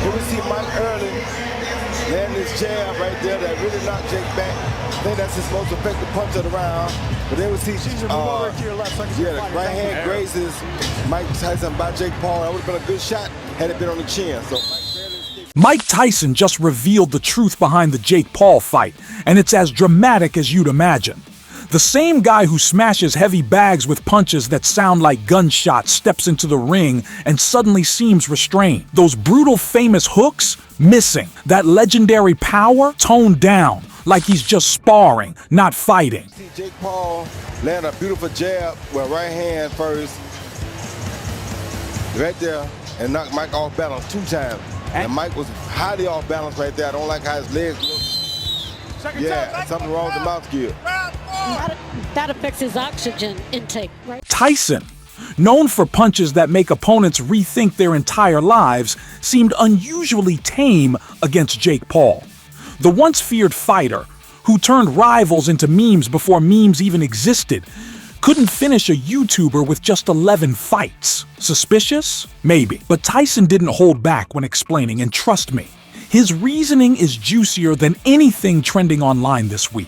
Here we see Mike early landing his jab right there that really knocked Jake back. I think that's his most effective punch of the round. But then we see the right hand grazes Mike Tyson by Jake Paul. That would have been a good shot had it been on the chin. So Mike Tyson just revealed the truth behind the Jake Paul fight, and it's as dramatic as you'd imagine. The same guy who smashes heavy bags with punches that sound like gunshots steps into the ring and suddenly seems restrained. Those brutal famous hooks, missing. That legendary power, toned down, like he's just sparring, not fighting. See Jake Paul land a beautiful jab with right hand first, right there, and knock Mike off balance 2 times. And Mike was highly off balance right there. I don't like how his legs look. Something wrong with the mouth gear. That affects his oxygen intake, right? Tyson, known for punches that make opponents rethink their entire lives, seemed unusually tame against Jake Paul. The once feared fighter, who turned rivals into memes before memes even existed, couldn't finish a YouTuber with just 11 fights. Suspicious? Maybe. But Tyson didn't hold back when explaining, and trust me, his reasoning is juicier than anything trending online this week.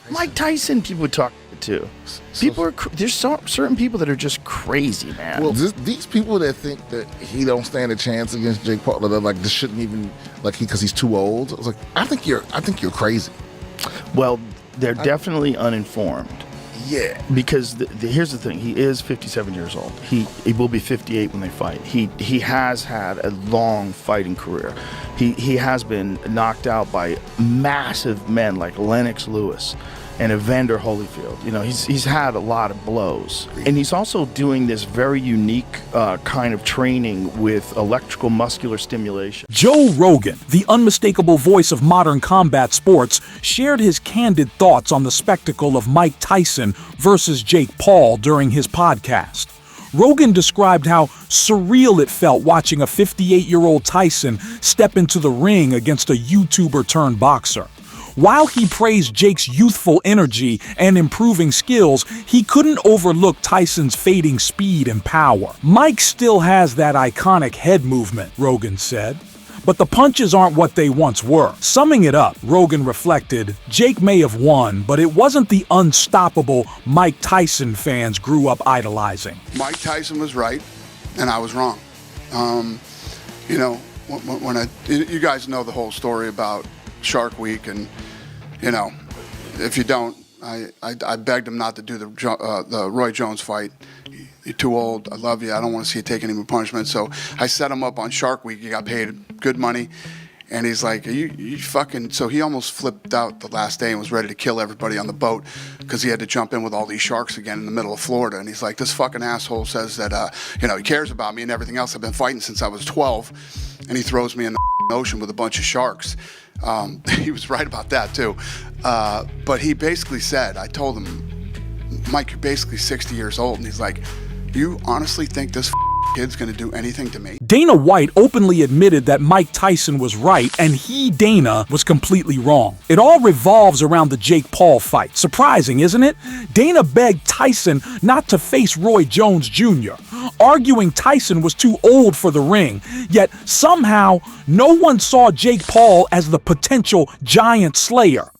Mike Tyson, people talk to. There's certain people that are just crazy, man. Well, these people that think that he don't stand a chance against Jake Paul, they're like, this shouldn't even because he's too old. I was like, I think you're crazy. Well, they're definitely uninformed. Yeah. Because here's the thing: he is 57 years old. He will be 58 when they fight. He has had a long fighting career. He has been knocked out by massive men like Lennox Lewis and Evander Holyfield. You know, he's had a lot of blows. And he's also doing this very unique kind of training with electrical muscular stimulation. Joe Rogan, the unmistakable voice of modern combat sports, shared his candid thoughts on the spectacle of Mike Tyson versus Jake Paul during his podcast. Rogan described how surreal it felt watching a 58-year-old Tyson step into the ring against a YouTuber turned boxer. While he praised Jake's youthful energy and improving skills, he couldn't overlook Tyson's fading speed and power. Mike still has that iconic head movement, Rogan said, but the punches aren't what they once were. Summing it up, Rogan reflected, Jake may have won, but it wasn't the unstoppable Mike Tyson fans grew up idolizing. Mike Tyson was right, and I was wrong. You know, you guys know the whole story about Shark Week, and you know, if you don't, I begged him not to do the Roy Jones fight. You're too old. I love you. I don't want to see you take any more punishment. So I set him up on Shark Week. He got paid good money, and he's like, you fucking. So he almost flipped out the last day and was ready to kill everybody on the boat because he had to jump in with all these sharks again in the middle of Florida. And he's like, this fucking asshole says that you know, he cares about me and everything else. I've been fighting since I was 12, and he throws me in the ocean with a bunch of sharks. He was right about that too. But he basically said, I told him, Mike, you're basically 60 years old. And he's like, you honestly think this kid's gonna do anything to me? Dana White openly admitted that Mike Tyson was right and he, Dana, was completely wrong. It all revolves around the Jake Paul fight. Surprising, isn't it? Dana begged Tyson not to face Roy Jones Jr., arguing Tyson was too old for the ring, yet somehow no one saw Jake Paul as the potential giant slayer.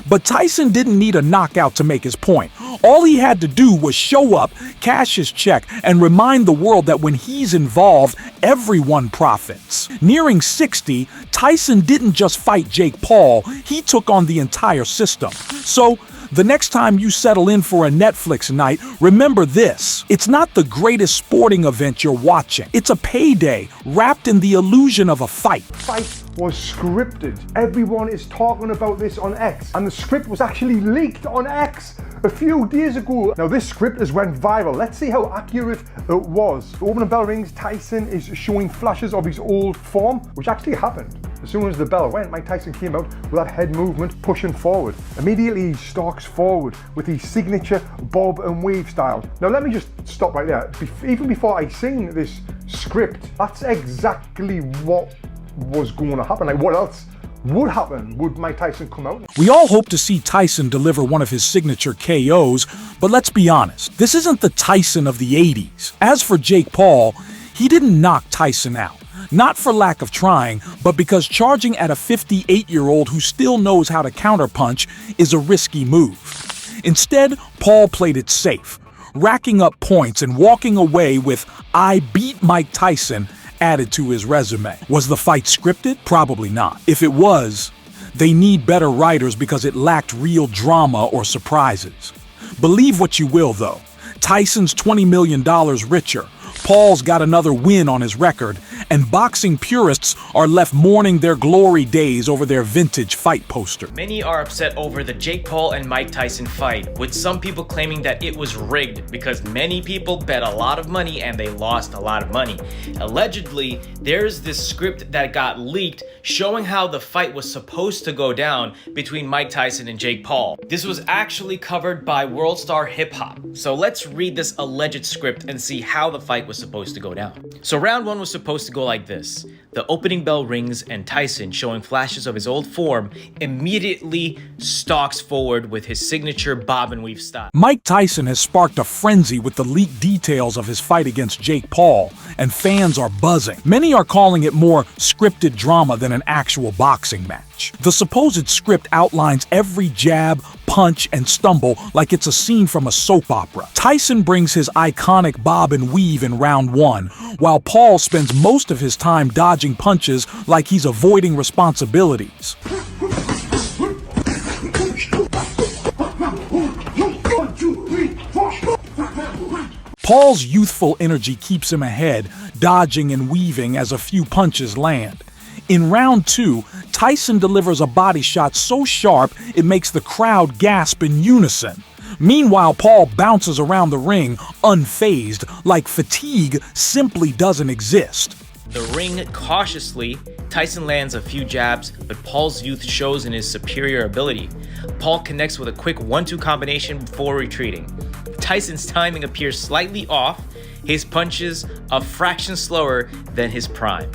But Tyson didn't need a knockout to make his point. All he had to do was show up, cash his check, and remind the world that when he's involved, everyone profits. Nearing 60, Tyson didn't just fight Jake Paul, he took on the entire system. So, the next time you settle in for a Netflix night, remember this. It's not the greatest sporting event you're watching. It's a payday wrapped in the illusion of a fight. Fight was scripted. Everyone is talking about this on X, and the script was actually leaked on X a few days ago. Now this script has went viral. Let's see how accurate it was. The opening bell rings, Tyson is showing flashes of his old form, which actually happened. As soon as the bell went, Mike Tyson came out with that head movement, pushing forward. Immediately he stalks forward with his signature bob and weave style. Now let me just stop right there. Even before I sing this script, that's exactly what was going to happen. Like, what else would happen? Would Mike Tyson come out? We all hope to see Tyson deliver one of his signature KOs, but let's be honest, this isn't the Tyson of the 80s. As for Jake Paul, he didn't knock Tyson out. Not for lack of trying, but because charging at a 58-year-old who still knows how to counterpunch is a risky move. Instead, Paul played it safe, racking up points and walking away with "I beat Mike Tyson" added to his resume. Was the fight scripted? Probably not. If it was, they need better writers because it lacked real drama or surprises. Believe what you will, though. Tyson's $20 million richer. Paul's got another win on his record, and boxing purists are left mourning their glory days over their vintage fight poster. Many are upset over the Jake Paul and Mike Tyson fight, with some people claiming that it was rigged because many people bet a lot of money and they lost a lot of money. Allegedly, there's this script that got leaked showing how the fight was supposed to go down between Mike Tyson and Jake Paul. This was actually covered by World Star Hip Hop. So let's read this alleged script and see how the fight was supposed to go down. So round one was supposed to go like this. The opening bell rings and Tyson, showing flashes of his old form, immediately stalks forward with his signature bob and weave style. Mike Tyson has sparked a frenzy with the leaked details of his fight against Jake Paul, and fans are buzzing. Many are calling it more scripted drama than an actual boxing match. The supposed script outlines every jab, punch, and stumble like it's a scene from a soap opera. Tyson brings his iconic bob and weave in round one, while Paul spends most of his time dodging punches like he's avoiding responsibilities. Paul's youthful energy keeps him ahead, dodging and weaving as a few punches land. In round two, Tyson delivers a body shot so sharp it makes the crowd gasp in unison. Meanwhile, Paul bounces around the ring, unfazed, like fatigue simply doesn't exist. The ring cautiously, Tyson lands a few jabs, but Paul's youth shows in his superior ability. Paul connects with a quick 1-2 combination before retreating. Tyson's timing appears slightly off, his punches a fraction slower than his prime.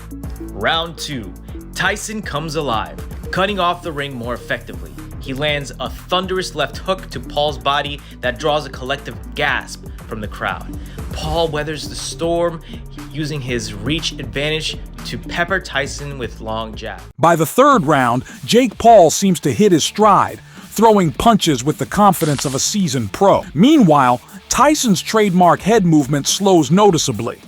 Round two, Tyson comes alive, cutting off the ring more effectively. He lands a thunderous left hook to Paul's body that draws a collective gasp from the crowd. Paul weathers the storm, using his reach advantage to pepper Tyson with long jabs. By the third round, Jake Paul seems to hit his stride, throwing punches with the confidence of a seasoned pro. Meanwhile, Tyson's trademark head movement slows noticeably.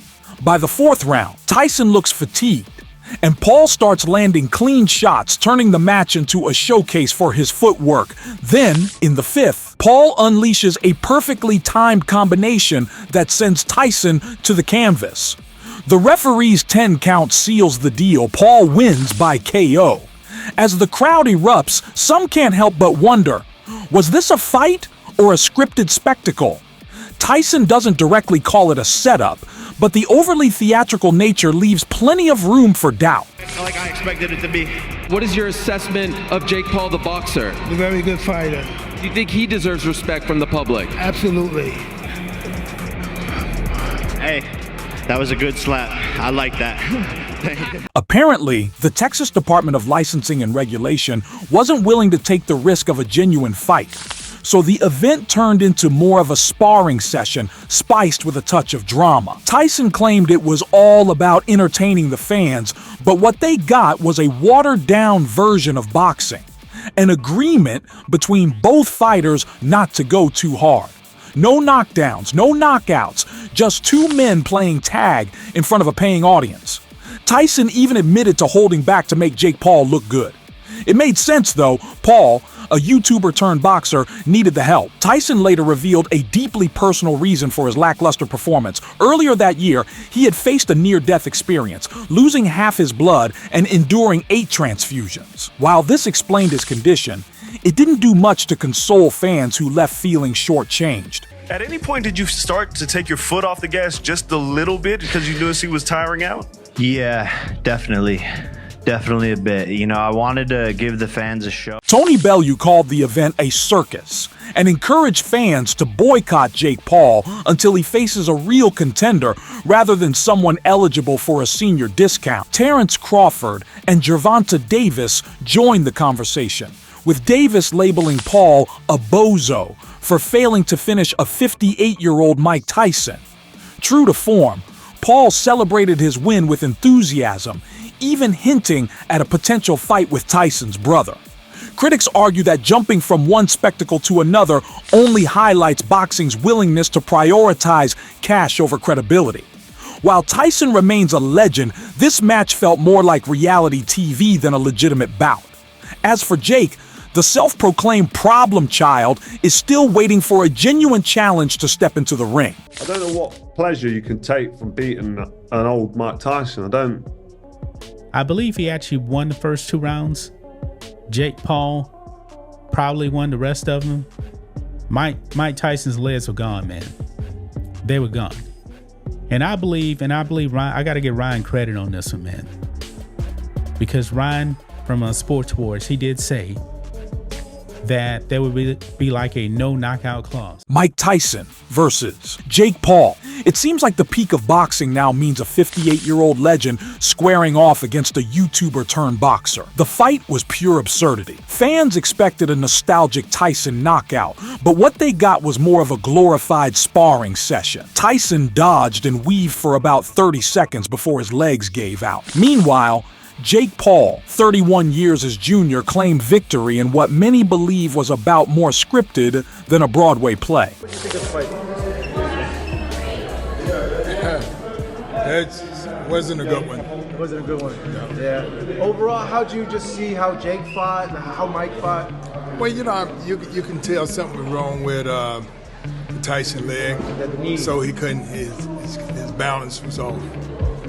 By the fourth round, Tyson looks fatigued, and Paul starts landing clean shots, turning the match into a showcase for his footwork. Then, in the fifth, Paul unleashes a perfectly timed combination that sends Tyson to the canvas. The referee's 10 count seals the deal. Paul wins by KO. As the crowd erupts, some can't help but wonder, was this a fight or a scripted spectacle? Tyson doesn't directly call it a setup, but the overly theatrical nature leaves plenty of room for doubt. Like I expected it to be. What is your assessment of Jake Paul, the boxer? A very good fighter. Do you think he deserves respect from the public? Absolutely. Hey, that was a good slap. I like that. Apparently, the Texas Department of Licensing and Regulation wasn't willing to take the risk of a genuine fight. So the event turned into more of a sparring session, spiced with a touch of drama. Tyson claimed it was all about entertaining the fans, but what they got was a watered-down version of boxing. An agreement between both fighters not to go too hard. No knockdowns, no knockouts, just two men playing tag in front of a paying audience. Tyson even admitted to holding back to make Jake Paul look good. It made sense though. Paul, a YouTuber turned boxer, needed the help. Tyson later revealed a deeply personal reason for his lackluster performance. Earlier that year, he had faced a near-death experience, losing half his blood and enduring 8 transfusions. While this explained his condition, it didn't do much to console fans who left feeling shortchanged. At any point, did you start to take your foot off the gas just a little bit because you noticed he was tiring out? Yeah, definitely. Definitely a bit. You know, I wanted to give the fans a show. Tony Bellew called the event a circus and encouraged fans to boycott Jake Paul until he faces a real contender rather than someone eligible for a senior discount. Terrence Crawford and Gervonta Davis joined the conversation, with Davis labeling Paul a bozo for failing to finish a 58-year-old Mike Tyson. True to form, Paul celebrated his win with enthusiasm, even hinting at a potential fight with Tyson's brother. Critics argue that jumping from one spectacle to another only highlights boxing's willingness to prioritize cash over credibility. While Tyson remains a legend, this match felt more like reality TV than a legitimate bout. As for Jake, the self-proclaimed problem child is still waiting for a genuine challenge to step into the ring. I don't know what pleasure you can take from beating an old Mike Tyson. I believe he actually won the first 2 rounds. Jake Paul probably won the rest of them. Mike Tyson's legs were gone, man. They were gone. And I believe Ryan, I got to give Ryan credit on this one, man. Because Ryan from Sports Wars, he did say that there would be like a no knockout clause. Mike Tyson versus Jake Paul. It seems like the peak of boxing now means a 58-year-old legend squaring off against a YouTuber turned boxer. The fight was pure absurdity. Fans expected a nostalgic Tyson knockout, but what they got was more of a glorified sparring session. Tyson dodged and weaved for about 30 seconds before his legs gave out. Meanwhile, Jake Paul, 31 years his junior, claimed victory in what many believe was about more scripted than a Broadway play. What do you think of the fight? It wasn't a good one. It wasn't a good one. No. Yeah. Overall, how'd you just see how Jake fought, how Mike fought? Well, you know, you can tell something was wrong with the Tyson leg, so he couldn't. His balance was off.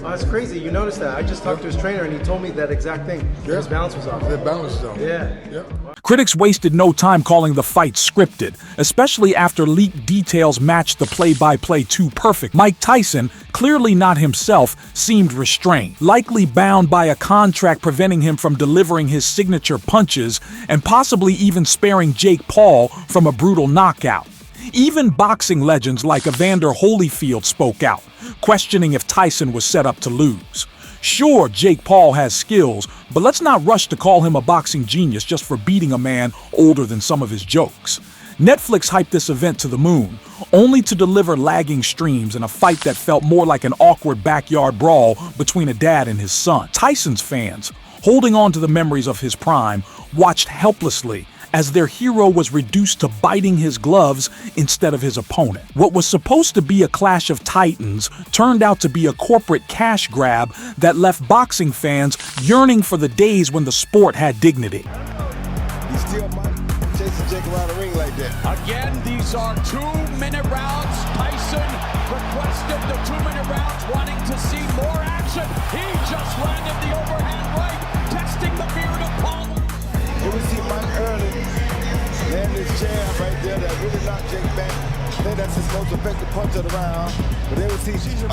Oh, that's crazy. You noticed that. I just talked to his trainer and he told me that exact thing. Yeah. His balance was off. His balance was off. Yeah. Yep. Critics wasted no time calling the fight scripted, especially after leaked details matched the play-by-play too perfect. Mike Tyson, clearly not himself, seemed restrained, likely bound by a contract preventing him from delivering his signature punches and possibly even sparing Jake Paul from a brutal knockout. Even boxing legends like Evander Holyfield spoke out, questioning if Tyson was set up to lose. Sure, Jake Paul has skills, but let's not rush to call him a boxing genius just for beating a man older than some of his jokes. Netflix hyped this event to the moon, only to deliver lagging streams in a fight that felt more like an awkward backyard brawl between a dad and his son. Tyson's fans, holding on to the memories of his prime, watched helplessly as their hero was reduced to biting his gloves instead of his opponent. What was supposed to be a clash of titans turned out to be a corporate cash grab that left boxing fans yearning for the days when the sport had dignity. He's still chasing Jake around the ring like that. Again, these are 2-minute rounds. Tyson requested the 2-minute rounds, wanting to see more action. He just landed the overhand right, testing the beard of Paul. Here we see Mike early, land this jab right there that really knocked Jake back. I think that's his most effective punch of the round. But then we see, the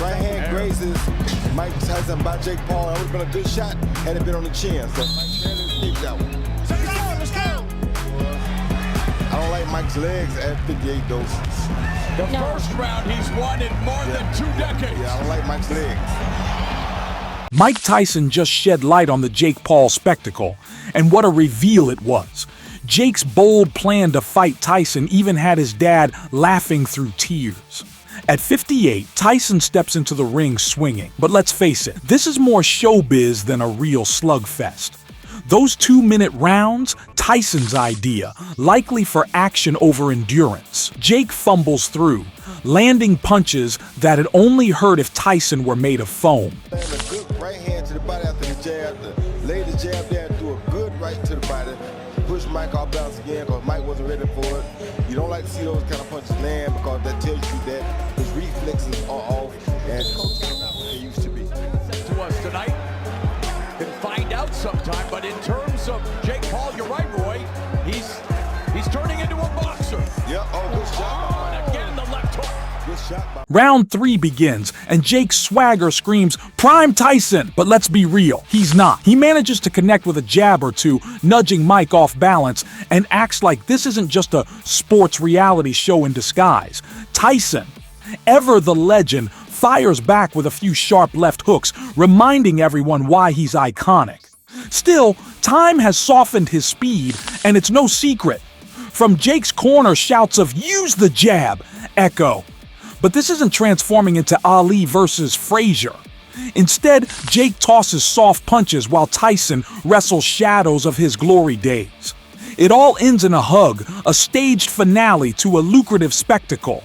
right hand grazes Mike Tyson by Jake Paul. That would have been a good shot had it been on the chin. So Mike barely escaped that one. Let's go. I don't like Mike's legs at 58 doses. The first round he's won in more than 2 decades. Yeah, I don't like Mike's legs. Mike Tyson just shed light on the Jake Paul spectacle, and what a reveal it was. Jake's bold plan to fight Tyson even had his dad laughing through tears. At 58, Tyson steps into the ring swinging, but let's face it, this is more showbiz than a real slugfest. Those 2-minute rounds, Tyson's idea, likely for action over endurance. Jake fumbles through, landing punches that had only hurt if Tyson were made of foam. A good right hand to the body after the jab, lay the jab there and do a good right to the body. Push Mike off balance again because Mike wasn't ready for it. You don't like to see those kind of punches land because that tells you that his reflexes are off and not what they used to be. To us tonight. Can find out sometime, but in terms of Jake Paul, you're right, Roy. He's turning into a boxer. Yeah, good shot. And again, the left hook. Good Round 3 begins, and Jake's swagger screams, "Prime Tyson!" But let's be real, he's not. He manages to connect with a jab or two, nudging Mike off balance, and acts like this isn't just a sports reality show in disguise. Tyson, ever the legend, fires back with a few sharp left hooks, reminding everyone why he's iconic. Still, time has softened his speed, and it's no secret. From Jake's corner, shouts of "use the jab" echo. But this isn't transforming into Ali versus Frazier. Instead, Jake tosses soft punches while Tyson wrestles shadows of his glory days. It all ends in a hug, a staged finale to a lucrative spectacle.